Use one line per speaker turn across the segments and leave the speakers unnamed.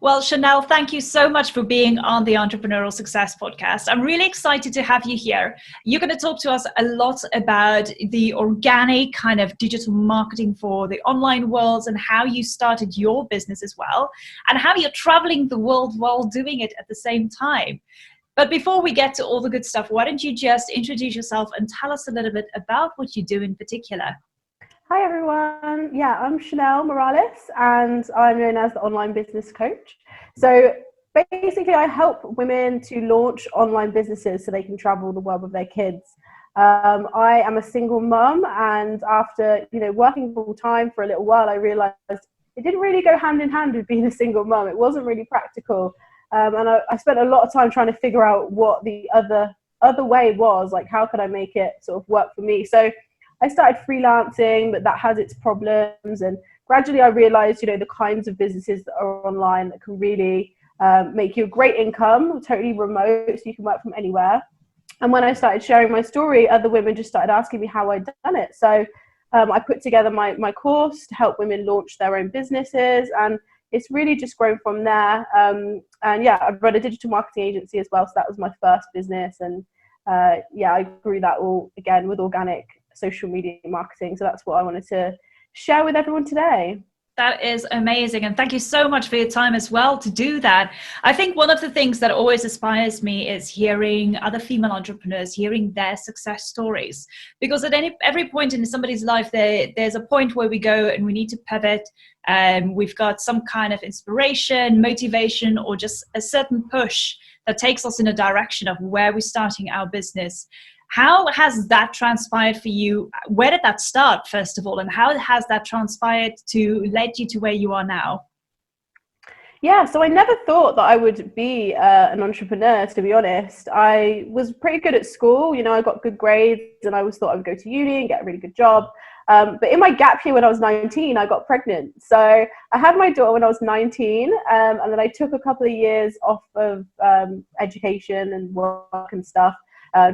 Well, Chanel, thank you so much for being on the Entrepreneurial Success Podcast. I'm really excited to have you here. You're going to talk to us a lot about the organic kind of digital marketing for the online world and how you started your business as well, and how you're traveling the world while doing it at the same time. But before we get to all the good stuff, why don't you just introduce yourself and tell us a little bit about what you do in particular?
Hi everyone, I'm Chanel Morales and I'm known as the online business coach. So basically I help women to launch online businesses so they can travel the world with their kids. I am a single mum, and after working full time for a little while, I realized it didn't really go hand in hand with being a single mum. It wasn't really practical, and I spent a lot of time trying to figure out what the other way was, like how could I make it sort of work for me. So I started freelancing, but that has its problems. And gradually I realized, the kinds of businesses that are online that can really make you a great income, totally remote, so you can work from anywhere. And when I started sharing my story, other women just started asking me how I'd done it. So I put together my course to help women launch their own businesses. And it's really just grown from there. I've run a digital marketing agency as well. So that was my first business. And I grew that all again with organic social media marketing. So that's what I wanted to share with everyone today.
That is amazing. And thank you so much for your time as well to do that. I think one of the things that always inspires me is hearing other female entrepreneurs, hearing their success stories. Because at every point in somebody's life, there's a point where we go and we need to pivot. We've got some kind of inspiration, motivation, or just a certain push that takes us in a direction of where we're starting our business. How has that transpired for you? Where did that start, first of all, and how has that transpired to lead you to where you are now?
Yeah, so I never thought that I would be an entrepreneur, to be honest. I was pretty good at school. I got good grades and I always thought I would go to uni and get a really good job. But in my gap year when I was 19, I got pregnant. So I had my daughter when I was 19, and then I took a couple of years off of education and work and stuff.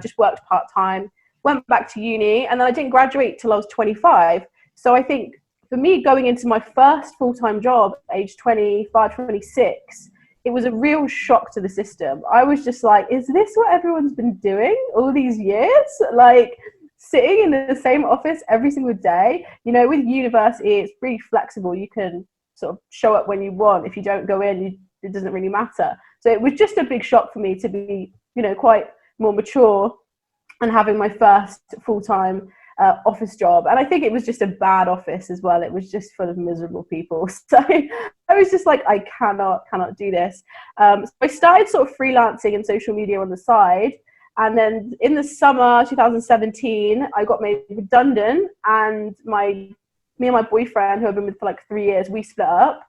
Just worked part-time, went back to uni, and then I didn't graduate till I was 25. So I think for me, going into my first full-time job, age 25, 26, it was a real shock to the system. I was just like, is this what everyone's been doing all these years? Like sitting in the same office every single day. With university, it's pretty flexible. You can sort of show up when you want. If you don't go in, it doesn't really matter. So it was just a big shock for me to be, quite more mature and having my first full-time office job. And I think it was just a bad office as well. It was just full of miserable people. So I was just like, I cannot do this. So I started sort of freelancing and social media on the side. And then in the summer 2017, I got made redundant, and me and my boyfriend, who I've been with for like 3 years, we split up.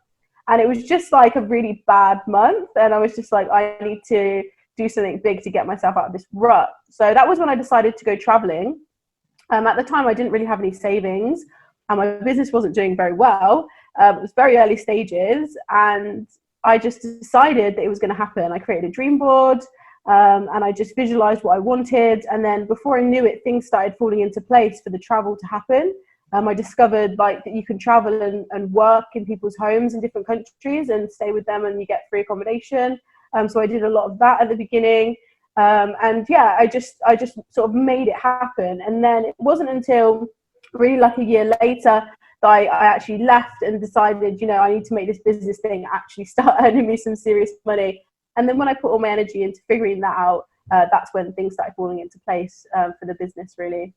And it was just like a really bad month. And I was just like, I need to do something big to get myself out of this rut. So that was when I decided to go traveling. At the time, I didn't really have any savings, and my business wasn't doing very well. It was very early stages, and I just decided that it was going to happen. I created a dream board, and I just visualized what I wanted. And then before I knew it, things started falling into place for the travel to happen. I discovered that you can travel and work in people's homes in different countries and stay with them, and you get free accommodation. So I did a lot of that at the beginning. I just sort of made it happen. And then it wasn't until really like a year later that I actually left and decided, I need to make this business thing actually start earning me some serious money. And then when I put all my energy into figuring that out, that's when things started falling into place for the business, really.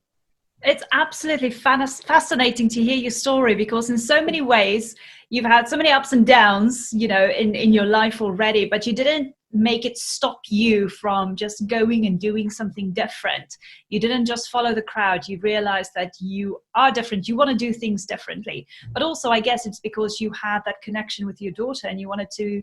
It's absolutely fascinating to hear your story, because in so many ways you've had so many ups and downs, in your life already, but you didn't make it stop you from just going and doing something different. You didn't just follow the crowd. You realized that you are different. You want to do things differently. But also, I guess it's because you had that connection with your daughter, and you wanted to,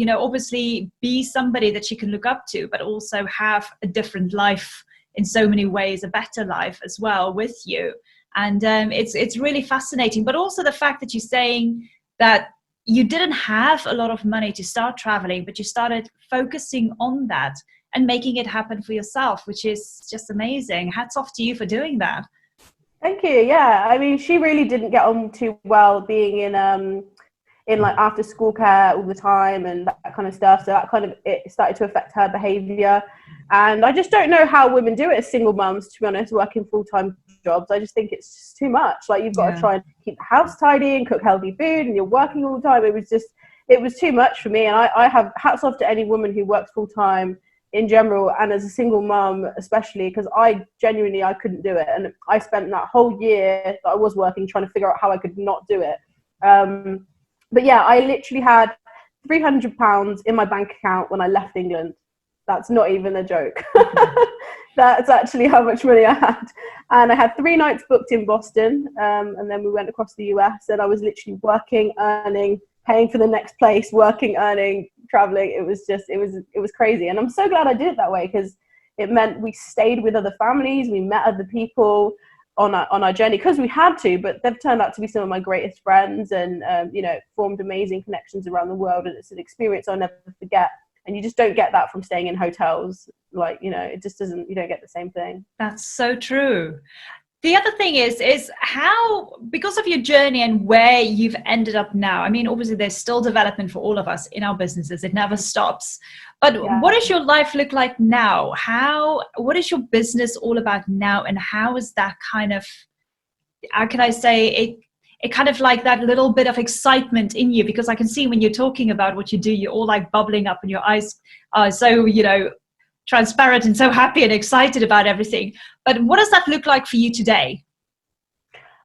obviously be somebody that she can look up to, but also have a different life in so many ways, a better life as well with you. And it's really fascinating. But also the fact that you're saying that you didn't have a lot of money to start traveling, but you started focusing on that and making it happen for yourself, which is just amazing. Hats off to you for doing that.
Thank you. Yeah, I mean, she really didn't get on too well being in in like after school care all the time and that kind of stuff. So that kind of, it started to affect her behavior. And I just don't know how women do it as single mums, to be honest, working full-time jobs. I just think it's just too much. Like, you've got to try and keep the house tidy and cook healthy food, and you're working all the time. It was too much for me. And I have hats off to any woman who works full-time in general, and as a single mum especially, because I couldn't do it. And I spent that whole year that I was working trying to figure out how I could not do it. But yeah, I literally had £300 in my bank account when I left England. That's not even a joke. That's actually how much money I had. And I had 3 nights booked in Boston, and then we went across the US, and I was literally working, earning, paying for the next place, working, earning, traveling. It was crazy. And I'm so glad I did it that way, because it meant we stayed with other families, we met other people on our journey, because we had to, but they've turned out to be some of my greatest friends, and formed amazing connections around the world. And it's an experience I'll never forget. And you just don't get that from staying in hotels. Like, it just doesn't, you don't get the same thing.
That's so true. The other thing is how, because of your journey and where you've ended up now, I mean, obviously there's still development for all of us in our businesses. It never stops. But what does your life look like now? What is your business all about now? And how is that kind of, how can I say it kind of like that little bit of excitement in you, because I can see when you're talking about what you do, you're all like bubbling up and your eyes are so, transparent and so happy and excited about everything. But what does that look like for you today?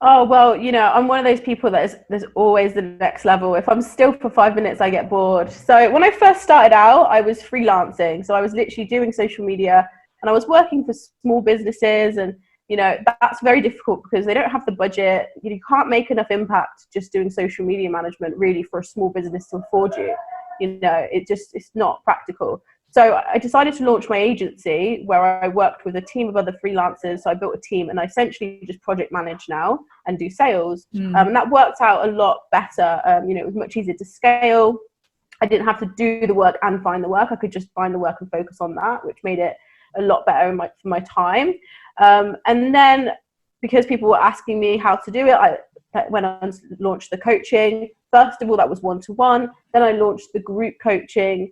Oh, well, I'm one of those people that there's always the next level. If I'm still for 5 minutes, I get bored. So when I first started out, I was freelancing. So I was literally doing social media, and I was working for small businesses, and that's very difficult because they don't have the budget. You can't make enough impact just doing social media management really for a small business to afford you. It's not practical. So I decided to launch my agency, where I worked with a team of other freelancers. So I built a team, and I essentially just project manage now and do sales. And that worked out a lot better. It was much easier to scale. I didn't have to do the work and find the work. I could just find the work and focus on that, which made it a lot better for my time. And then, because people were asking me how to do it, I went on to launch the coaching. First of all, that was one-to-one. Then I launched the group coaching.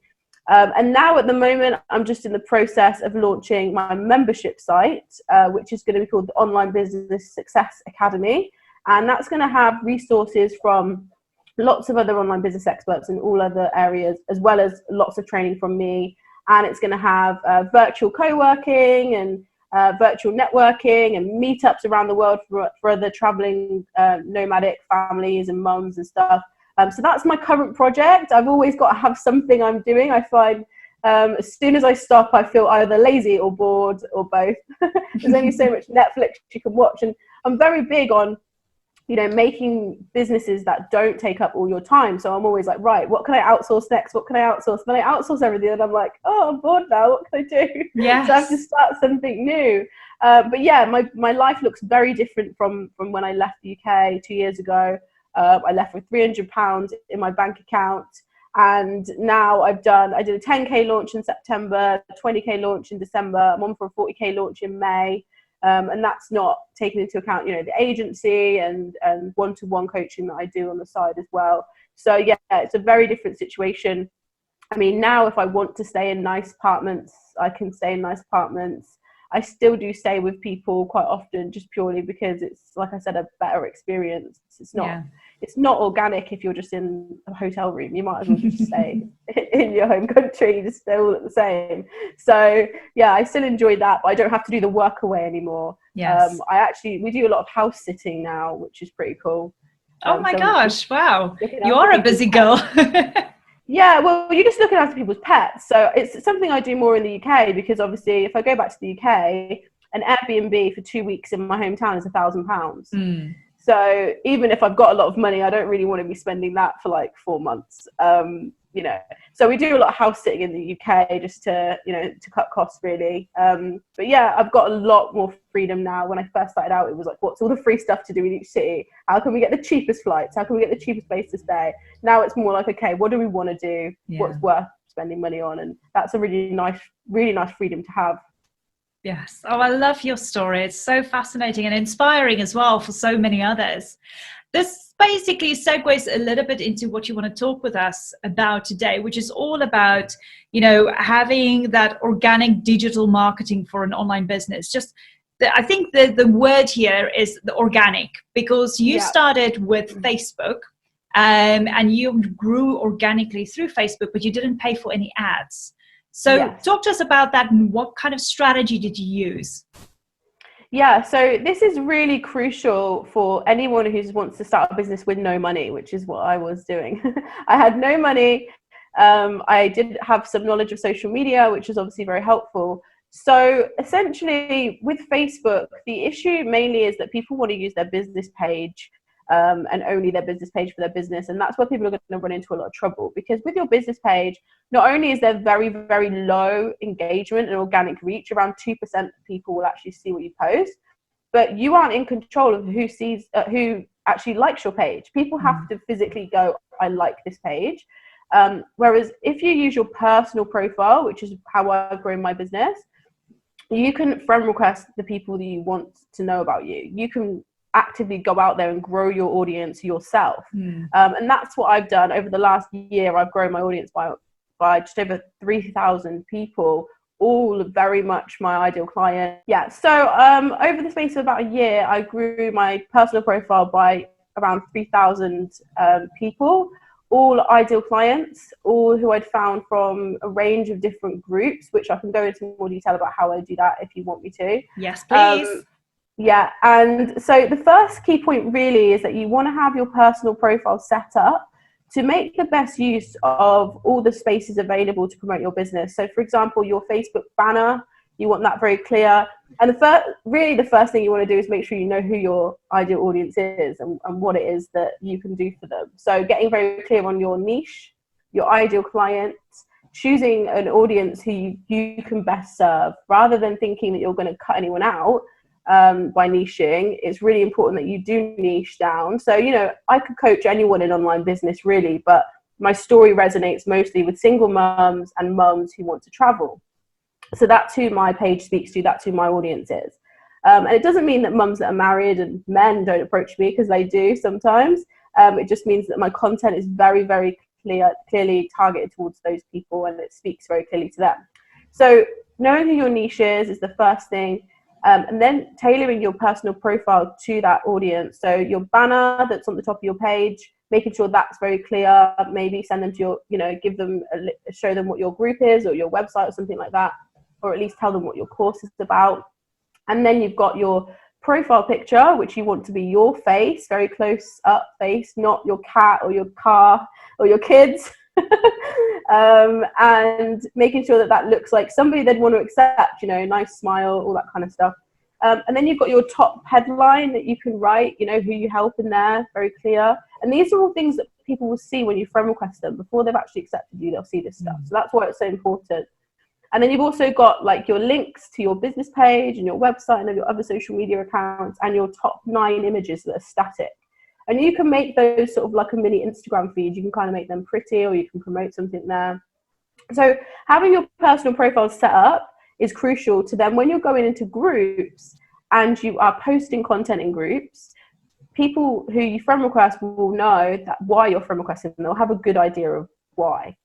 And now at the moment, I'm just in the process of launching my membership site, which is going to be called the Online Business Success Academy. And that's going to have resources from lots of other online business experts in all other areas, as well as lots of training from me. And it's going to have virtual co-working and virtual networking and meetups around the world for other traveling nomadic families and mums and stuff. So that's my current project. I've always got to have something I'm doing. I find as soon as I stop, I feel either lazy or bored or both. There's only so much Netflix you can watch. And I'm very big on, making businesses that don't take up all your time. So I'm always like, right, what can I outsource next? What can I outsource? Then I outsource everything, and I'm like, oh, I'm bored now. What can I do?
Yes.
So I have to start something new. But yeah, my life looks very different from when I left the UK 2 years ago. I left with £300 in my bank account, and now I did a 10k launch in September, a 20k launch in December. I'm on for a 40k launch in May. And that's not taking into account, the agency and one-to-one coaching that I do on the side as well. So yeah, it's a very different situation. I mean, now if I want to stay in nice apartments, I can stay in nice apartments. I still do stay with people quite often, just purely because it's, like I said, a better experience. It's not organic if you're just in a hotel room. You might as well just stay in your home country, just stay all at the same. So yeah, I still enjoy that, but I don't have to do the work away anymore.
Yes.
We do a lot of house sitting now, which is pretty cool.
Oh my gosh, wow. You are a busy girl.
Yeah, well, you're just looking after people's pets. So it's something I do more in the UK, because obviously if I go back to the UK, an Airbnb for 2 weeks in my hometown is £1,000. So even if I've got a lot of money, I don't really want to be spending that for like 4 months. So we do a lot of house sitting in the UK just to cut costs really. But yeah, I've got a lot more freedom now. When I first started out, it was like, what's all the free stuff to do in each city? How can we get the cheapest flights? How can we get the cheapest place to stay? Now it's more like, okay, what do we want to do? Yeah. What's worth spending money on? And that's a really nice freedom to have.
Yes. Oh, I love your story. It's so fascinating and inspiring as well for so many others. This basically segues a little bit into what you want to talk with us about today, which is all about, having that organic digital marketing for an online business. I think the word here is the organic, because you started with Facebook, and you grew organically through Facebook, but you didn't pay for any ads. So talk to us about that, and what kind of strategy did you use?
Yeah, so this is really crucial for anyone who wants to start a business with no money, which is what I was doing. I had no money. I did have some knowledge of social media, which is obviously very helpful. So essentially with Facebook, the issue mainly is that people want to use their business page and only their business page for their business. And that's where people are going to run into a lot of trouble, because with your business page, not only is there very, very low engagement and organic reach, around 2% of people will actually see what you post, but you aren't in control of who sees, who actually likes your page. People have to physically go, I like this page. Whereas if you use your personal profile, which is how I've grown my business, you can friend request the people that you want to know about you. You can actively go out there and grow your audience yourself. And that's what I've done over the last year. I've grown my audience by just over 3,000 people, all very much my ideal client. Yeah, so over the space of about a year, I grew my personal profile by around 3,000 people, all ideal clients, all who I'd found from a range of different groups, which I can go into more detail about how I do that if you want me to.
Yes, please.
Yeah, and so the first key point really is that you want to have your personal profile set up to make the best use of all the spaces available to promote your business. So for example, your Facebook banner, you want that very clear. And the first thing you want to do is make sure you know who your ideal audience is and what it is that you can do for them. So getting very clear on your niche, your ideal client, choosing an audience who you can best serve, rather than thinking that you're going to cut anyone out by niching. It's really important that you do niche down. So, I could coach anyone in online business really, but my story resonates mostly with single mums and mums who want to travel. So that's who my page speaks to, that's who my audience is. And it doesn't mean that mums that are married and men don't approach me, because they do sometimes. It just means that my content is very, very clearly targeted towards those people, and it speaks very clearly to them. So knowing who your niche is the first thing. And then tailoring your personal profile to that audience. So your banner that's on the top of your page, making sure that's very clear. Maybe send them to give them, show them what your group is or your website or something like that, or at least tell them what your course is about. And then you've got your profile picture, which you want to be your face, very close up face, not your cat or your car or your kids. And making sure that looks like somebody they'd want to accept, nice smile, all that kind of stuff. And then you've got your top headline that you can write, who you help in there, very clear. And these are all things that people will see when you friend request them. Before they've actually accepted you, they'll see this stuff. So that's why it's so important. And then you've also got like your links to your business page and your website and your other social media accounts, and your top 9 images that are static. And you can make those sort of like a mini Instagram feed. You can kind of make them pretty, or you can promote something there. So having your personal profile set up is crucial to then when you're going into groups and you are posting content in groups, people who you friend request will know that why you're friend requesting them. They'll have a good idea of why.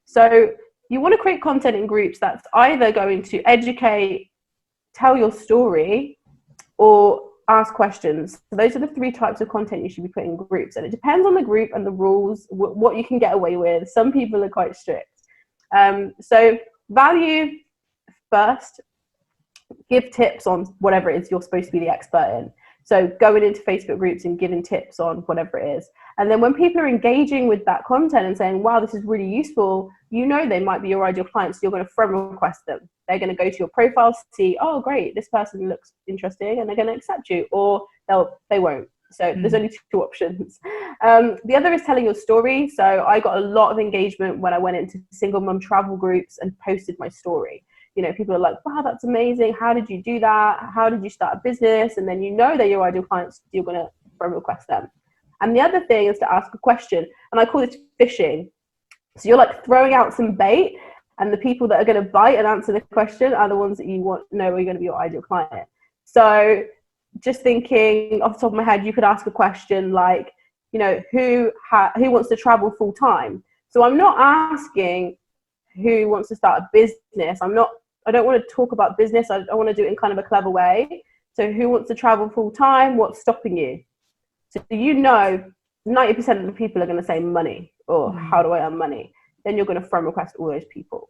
So you want to create content in groups that's either going to educate, tell your story, or ask questions. So those are the 3 types of content you should be putting in groups, and it depends on the group and the rules, what you can get away with. Some people are quite strict. So value first, give tips on whatever it is you're supposed to be the expert in. So going into Facebook groups and giving tips on whatever it is. And then when people are engaging with that content and saying, wow, this is really useful, they might be your ideal clients. So you're going to friend request them. They're going to go to your profile, see, oh, great, this person looks interesting, and they're going to accept you, or they won't. So there's only 2 options. The other is telling your story. So I got a lot of engagement when I went into single mum travel groups and posted my story. People are like, wow, that's amazing. How did you do that? How did you start a business? And then they're your ideal clients. You're going to friend request them. And the other thing is to ask a question. And I call it fishing. So you're like throwing out some bait, and the people that are going to bite and answer the question are the ones that you want to know are going to be your ideal client. So just thinking off the top of my head, you could ask a question like, you know, who wants to travel full time. So I'm not asking who wants to start a business. I don't want to talk about business. I want to do it in kind of a clever way. So who wants to travel full time? What's stopping you? So you know 90% of the people are going to say money, or how do I earn money? Then you're going to friend request all those people.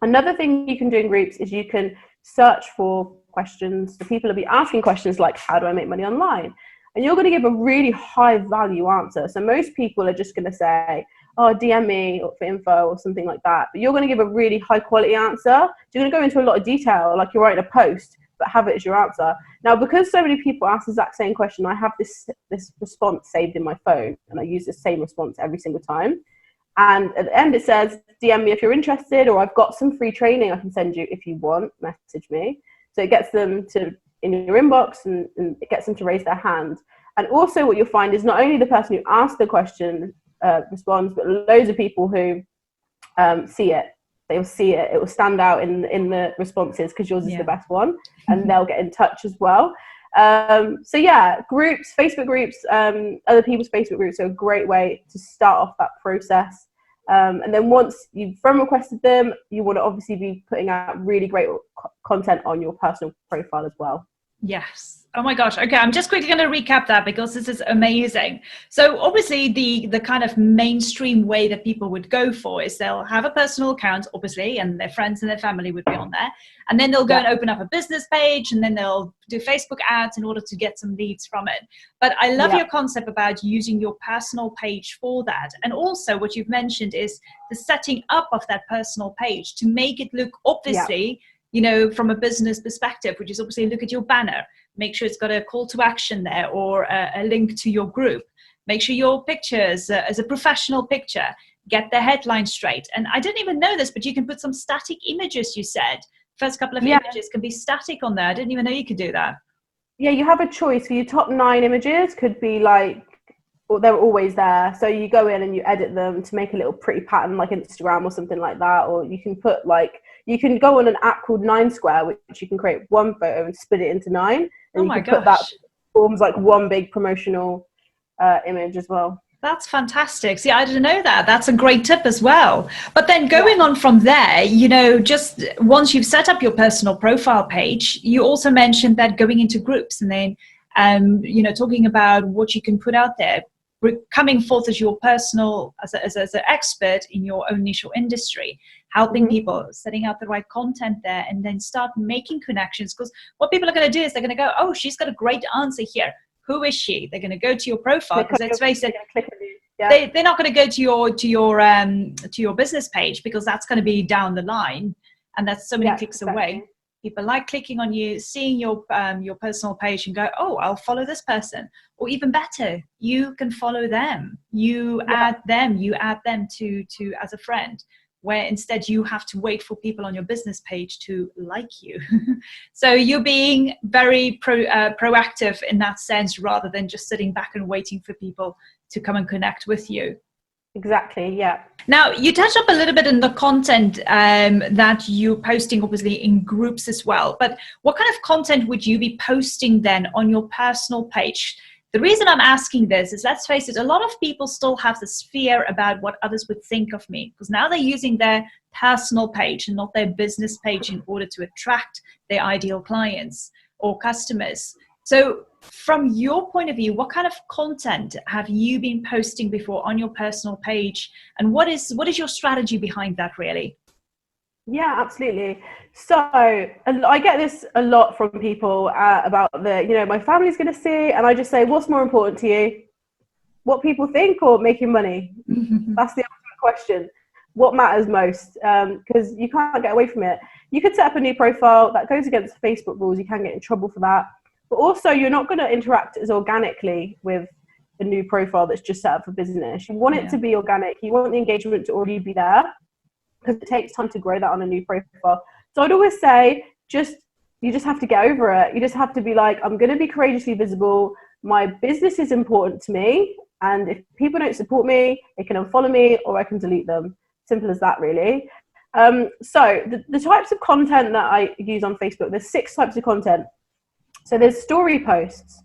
Another thing you can do in groups is you can search for questions. So people will be asking questions like, how do I make money online? And you're going to give a really high value answer. So most people are just going to say, oh, DM me for info or something like that. But you're going to give a really high quality answer. So you're going to go into a lot of detail, like you're writing a post, but have it as your answer. Now, because so many people ask the exact same question, I have this response saved in my phone, and I use the same response every single time. And at the end it says, DM me if you're interested, or I've got some free training I can send you if you want, message me. So it gets them to in your inbox, and it gets them to raise their hand. And also what you'll find is not only the person who asked the question responds, but loads of people who see it. They'll see it. It will stand out in the responses because yours is the best one, and they'll get in touch as well. So yeah, groups, Facebook groups, other people's Facebook groups are a great way to start off that process. And then once you've friend requested them, you want to obviously be putting out really great content on your personal profile as well.
Yes. Oh my gosh. Okay, I'm just quickly going to recap that because this is amazing. So obviously the kind of mainstream way that people would go for is they'll have a personal account, obviously, and their friends and their family would be on there. And then they'll go and open up a business page, and then they'll do Facebook ads in order to get some leads from it. But I love your concept about using your personal page for that. And also what you've mentioned is the setting up of that personal page to make it look, obviously, you know, from a business perspective, which is obviously look at your banner, make sure it's got a call to action there, or a link to your group. Make sure your pictures as a professional picture, get the headline straight. And I didn't even know this, but you can put some static images, you said. First couple of images can be static on there. I didn't even know you could do that.
Yeah, you have a choice. For your top 9 images could be like, well, they're always there. So you go in and you edit them to make a little pretty pattern like Instagram or something like that. Or you can put like, you can go on an app called 9 Square, which you can create one photo and split it into 9. And you can put that forms like one big promotional image as well.
That's fantastic. See, I didn't know that. That's a great tip as well. But then going on from there, you know, just once you've set up your personal profile page, you also mentioned that going into groups and then, you know, talking about what you can put out there, coming forth as your personal, as an expert in your own niche or industry, helping people, setting out the right content there, and then start making connections. Because what people are going to do is they're going to go, oh, she's got a great answer here. Who is she? They're going to go to your profile, because let's face it, they're not going to go to your business page, because that's going to be down the line, and that's so many clicks away. People like clicking on you, seeing your personal page, and go, oh, I'll follow this person. Or even better, you can follow them. You add them to as a friend, where instead you have to wait for people on your business page to like you. So you're being very proactive in that sense, rather than just sitting back and waiting for people to come and connect with you.
Exactly, yeah.
Now, you touched up a little bit in the content that you're posting, obviously, in groups as well. But what kind of content would you be posting then on your personal page? The reason I'm asking this is, let's face it, a lot of people still have this fear about what others would think of me, because now they're using their personal page and not their business page in order to attract their ideal clients or customers. So from your point of view, what kind of content have you been posting before on your personal page? And what is your strategy behind that, really?
Yeah, absolutely. So I get this a lot from people about my family's going to see, and I just say, what's more important to you? What people think or making money? That's the ultimate question. What matters most? Because you can't get away from it. You could set up a new profile that goes against Facebook rules. You can get in trouble for that. But also, you're not going to interact as organically with a new profile that's just set up for business. You want it to be organic. You want the engagement to already be there, because it takes time to grow that on a new profile. So I'd always say, you just have to get over it. You just have to be like, I'm going to be courageously visible. My business is important to me. And if people don't support me, they can unfollow me, or I can delete them. Simple as that, really. So the types of content that I use on Facebook, there's 6 types of content. So there's story posts.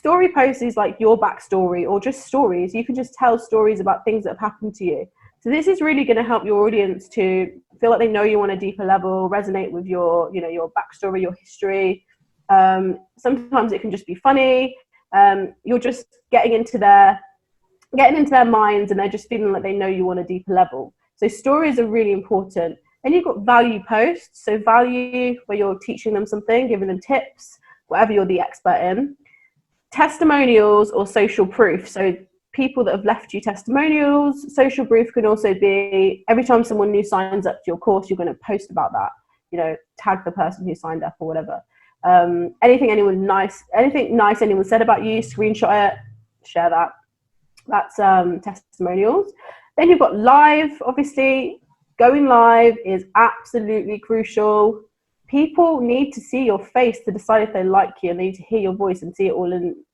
story posts is like your backstory or just stories. You can just tell stories about things that have happened to you. So this is really going to help your audience to feel like they know you on a deeper level, resonate with your, you know, your backstory, your history. Sometimes it can just be funny. You're just getting into their minds, and they're just feeling like they know you on a deeper level. So stories are really important. Then you've got value posts. So value, where you're teaching them something, giving them tips, whatever you're the expert in. Testimonials or social proof. So people that have left you testimonials. Social proof can also be every time someone new signs up to your course, you're going to post about that. You know, tag the person who signed up or whatever. Anything nice anyone said about you, screenshot it, share that. That's testimonials. Then you've got live. Obviously, going live is absolutely crucial. People need to see your face to decide if they like you, and they need to hear your voice and see it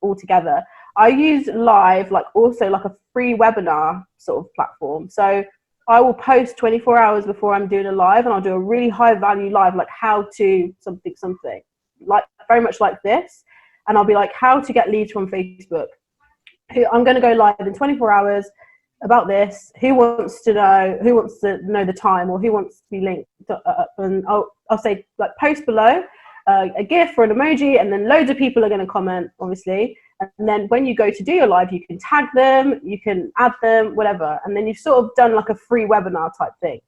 all together. I use live also like a free webinar sort of platform. So I will post 24 hours before I'm doing a live, and I'll do a really high value live, like how to something, like very much like this. And I'll be like, how to get leads from Facebook. I'm going to go live in 24 hours about this. Who wants to know the time, or who wants to be linked up? And I'll say, like, post below a GIF or an emoji, and then loads of people are going to comment, obviously. And then when you go to do your live, you can tag them, you can add them, whatever. And then you've sort of done like a free webinar type thing.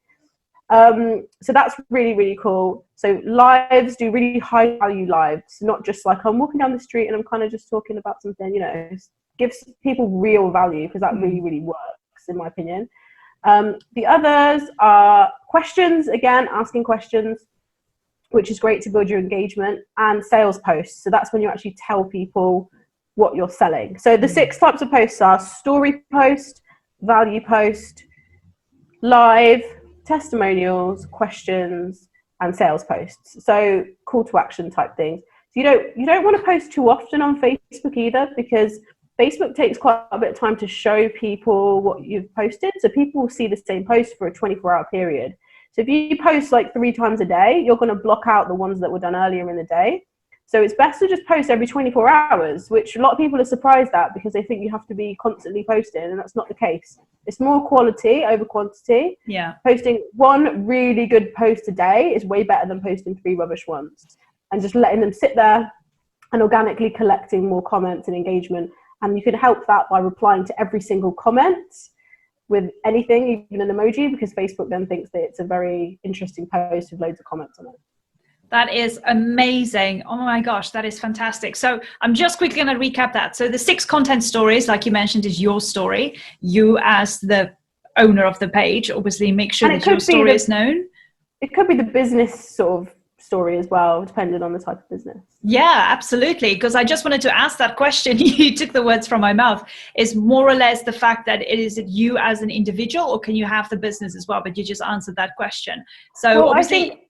So that's really, really cool. So lives, do really high value lives, not just like I'm walking down the street and I'm kind of just talking about something, you know. Gives people real value, because that really, really works, in my opinion. The others are questions, again, asking questions, which is great to build your engagement, and sales posts. So that's when you actually tell people what you're selling. So the 6 types of posts are story post, value post, live, testimonials, questions, and sales posts. So call to action type things. So you don't want to post too often on Facebook either, because Facebook takes quite a bit of time to show people what you've posted. So people will see the same post for a 24-hour period. So if you post like 3 times a day, you're going to block out the ones that were done earlier in the day. So it's best to just post every 24 hours, which a lot of people are surprised at, because they think you have to be constantly posting, and that's not the case. It's more quality over quantity.
Yeah.
Posting 1 really good post a day is way better than posting 3 rubbish ones, and just letting them sit there and organically collecting more comments and engagement. And you can help that by replying to every single comment with anything, even an emoji, because Facebook then thinks that it's a very interesting post with loads of comments on it.
That is amazing. Oh my gosh, that is fantastic. So I'm just quickly going to recap that. So the 6 content stories, like you mentioned, is your story. You, as the owner of the page, obviously make sure that your story is known.
It could be the business sort of story as well, depending on the type of business.
Yeah, absolutely. Because I just wanted to ask that question. You took the words from my mouth. Is more or less the fact that it you as an individual, or can you have the business as well? But you just answered that question. So
well,
obviously,
I think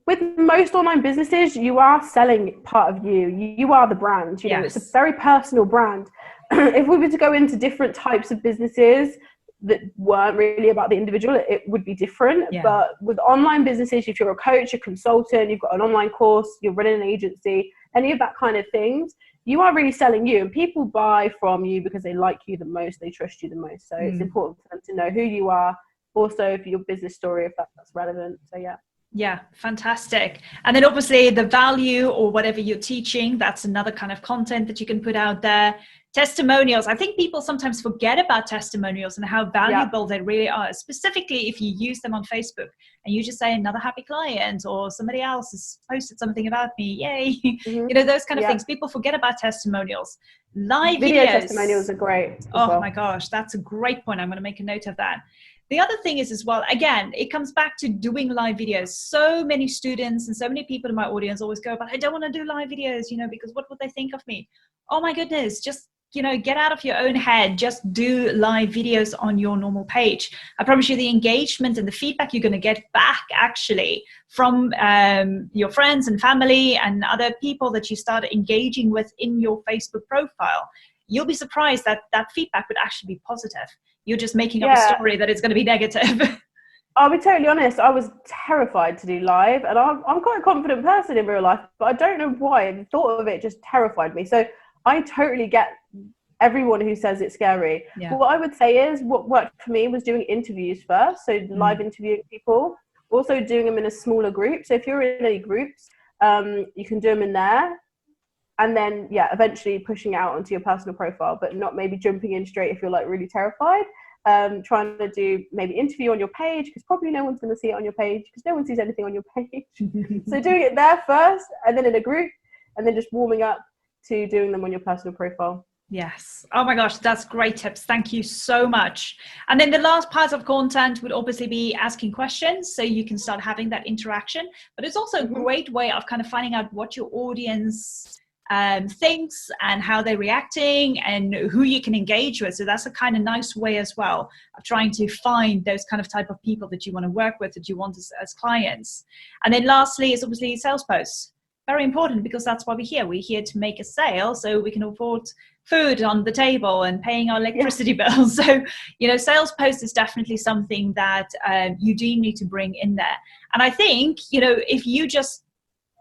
with most online businesses, you are selling part of you. You are the brand. You know, it's a very personal brand. If we were to go into different types of businesses that weren't really about the individual, it would be different. Yeah. But with online businesses, if you're a coach, a consultant, you've got an online course, you're running an agency, any of that kind of things, you are really selling you, and people buy from you because they like you the most, they trust you the most. So it's important for them to know who you are, also for your business story, if that's relevant. So yeah.
Yeah, fantastic. And then obviously the value, or whatever you're teaching, that's another kind of content that you can put out there. Testimonials. I think people sometimes forget about testimonials and how valuable they really are, specifically if you use them on Facebook and you just say another happy client, or somebody else has posted something about me. Yay. You know, those kind of things. People forget about testimonials. Live
video
videos.
Testimonials are great.
Oh my gosh, that's a great point. I'm going to make a note of that. The other thing is as well, again, it comes back to doing live videos. So many students and so many people in my audience always go, but I don't want to do live videos, you know, because what would they think of me? Oh my goodness, just, you know, get out of your own head. Just do live videos on your normal page. I promise you the engagement and the feedback you're going to get back actually from your friends and family and other people that you start engaging with in your Facebook profile. You'll be surprised that that feedback would actually be positive. You're just making up a story that it's going to be negative.
I'll be totally honest, I was terrified to do live, and I'm quite a confident person in real life, but I don't know why. The thought of it just terrified me. So I totally get everyone who says it's scary.
Yeah.
But what I would say is what worked for me was doing interviews first. So live interviewing people, also doing them in a smaller group. So if you're in any groups, you can do them in there. And then, yeah, eventually pushing out onto your personal profile, but not maybe jumping in straight if you're like really terrified. Trying to do maybe interview on your page, because probably no one's going to see it on your page because no one sees anything on your page. So doing it there first and then in a group, and then just warming up to doing them on your personal profile.
Yes. Oh my gosh, that's great tips. Thank you so much. And then the last part of content would obviously be asking questions, so you can start having that interaction. But it's also a great way of kind of finding out what your audience thinks and how they're reacting and who you can engage with. So that's a kind of nice way as well of trying to find those kind of type of people that you want to work with, that you want as clients. And then lastly is obviously sales posts. Very important, because that's why we're here. We're here to make a sale so we can afford food on the table and paying our electricity bills. So, you know, sales post is definitely something that you do need to bring in there. And I think, you know, if you just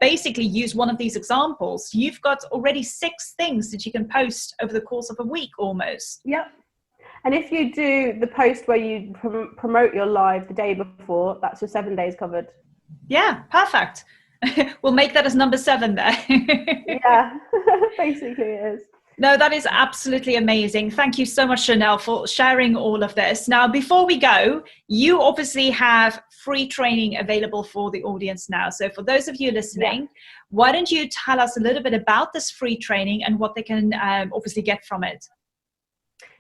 basically use one of these examples, you've got already 6 things that you can post over the course of a week almost.
Yep. And if you do the post where you promote your live the day before, that's your 7 days covered.
Yeah, perfect. We'll make that as number 7 there.
Yeah, basically it is.
No, that is absolutely amazing. Thank you so much, Chanel, for sharing all of this. Now, before we go, you obviously have free training available for the audience now. So for those of you listening, why don't you tell us a little bit about this free training and what they can obviously get from it?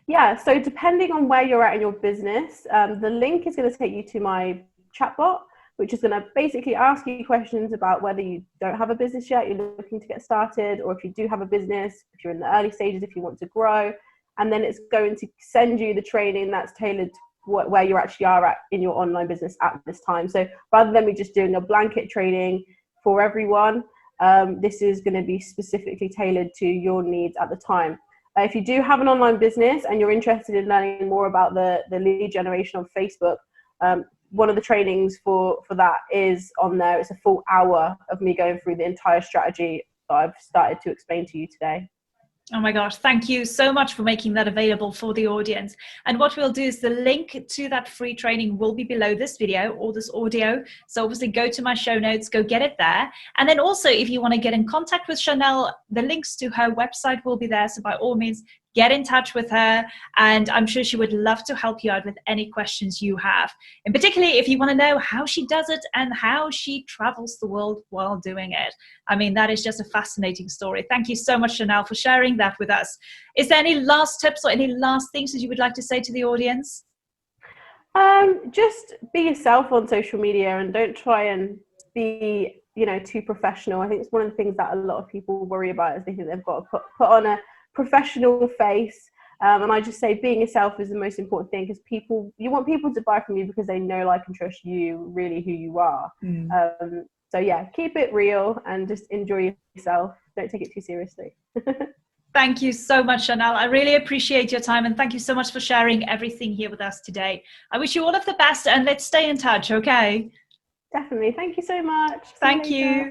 Yeah, so depending on where you're at in your business, the link is going to take you to my chatbot, which is going to basically ask you questions about whether you don't have a business yet, you're looking to get started, or if you do have a business, if you're in the early stages, if you want to grow. And then it's going to send you the training that's tailored to where you actually are at in your online business at this time. So rather than me just doing a blanket training for everyone, this is going to be specifically tailored to your needs at the time. If you do have an online business and you're interested in learning more about the lead generation on Facebook, one of the trainings for that is on there. It's a full hour of me going through the entire strategy that I've started to explain to you today.
Oh my gosh, thank you so much for making that available for the audience. And what we'll do is the link to that free training will be below this video or this audio. So obviously go to my show notes, go get it there. And then also if you want to get in contact with Chanel, the links to her website will be there. So by all means, get in touch with her, and I'm sure she would love to help you out with any questions you have. And particularly if you want to know how she does it and how she travels the world while doing it. I mean, that is just a fascinating story. Thank you so much, Chanel, for sharing that with us. Is there any last tips or any last things that you would like to say to the audience?
Just be yourself on social media and don't try and be, too professional. I think it's one of the things that a lot of people worry about, is they think they've got to put on a professional face, and I just say being yourself is the most important thing, because you want people to buy from you because they know, like, and trust you, really who you are. So yeah, keep it real and just enjoy yourself. Don't take it too seriously.
Thank you so much, Chanel. I really appreciate your time, and thank you so much for sharing everything here with us today. I wish you all of the best, and let's stay in touch, okay?
Definitely. Thank you so much.
Thank you.